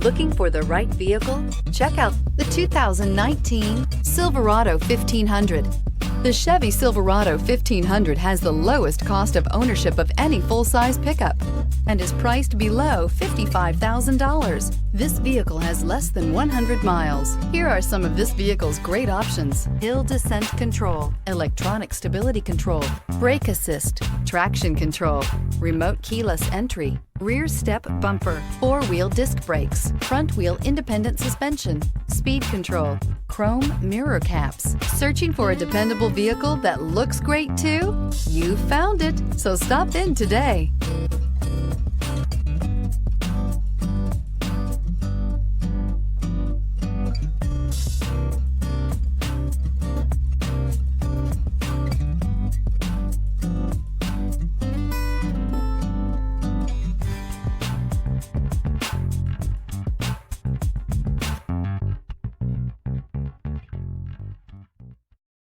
Looking for the right vehicle? Check out the 2019 Silverado 1500. The Chevy Silverado 1500 has the lowest cost of ownership of any full-size pickup and is priced below $55,000. This vehicle has less than 100 miles. Here are some of this vehicle's great options: hill descent control, electronic stability control, brake assist, traction control, remote keyless entry, rear step bumper, four-wheel disc brakes, front wheel independent suspension, speed control, chrome mirror caps. Searching for a dependable vehicle that looks great too? You found it, so stop in today.